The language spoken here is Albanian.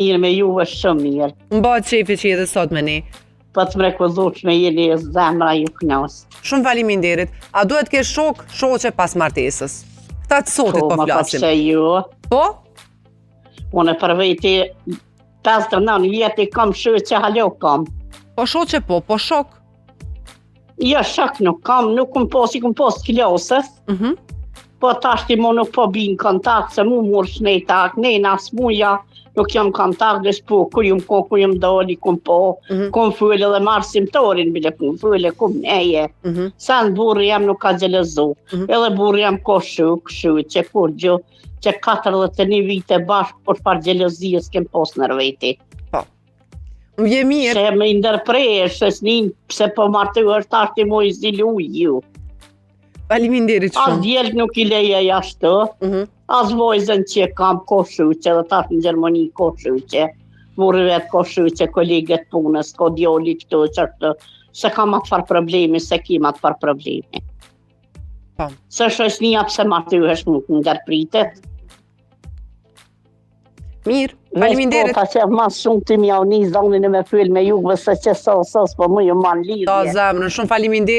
Mirë me juve shumë mirë. Mbahet qefi që edhe sot me ne. Po të mrekullueshme jeni zemra ju kënaqës. Shumë faleminderit. A duhet të kesh shoqe pas martesës? Këta të sotit po flasim. Po, ju. Po? Unë për veti 59 vjetë i kam shoqe halo kam. Po shoqe po shok. Jo, shok nuk kam, nuk kum pas klasës. Po tash ti mo nuk po bin kontakt, se mu mur shnetak, ne nas muja, nuk jam kontakt, dhe shpo, kur jam doli, kum fylle dhe marrë simtorin, bile kum fylle, kum neje. Sa në burri jam nuk ka gjelëzu, edhe burri jam ko që kur gjo, që 41 vite bashkë, por par gjelëzijës kem pos nërveti. Po. Më vje mirë. Se me ndërpresh, se po martu është tash ti mo i zilu ju. Faleminderit shumë. As djelë nuk i leje jashtë, as vojzën që kam ko shuqe, dhe tash në Gjermani ko shuqe, burri vetë ko shuqe, kolegët punës, ko djoli këto qërtë, se kam atë farë problemi, se kim atë farë problemi. Se shoshnija pse martyhesh nuk në ndërpritet. Mirë, faleminderit. Po, që mas shumë të mja unë i zonin e me fyll me juve, se që sos, po më ju man lidhje. Ta zemrën, shumë faleminderit.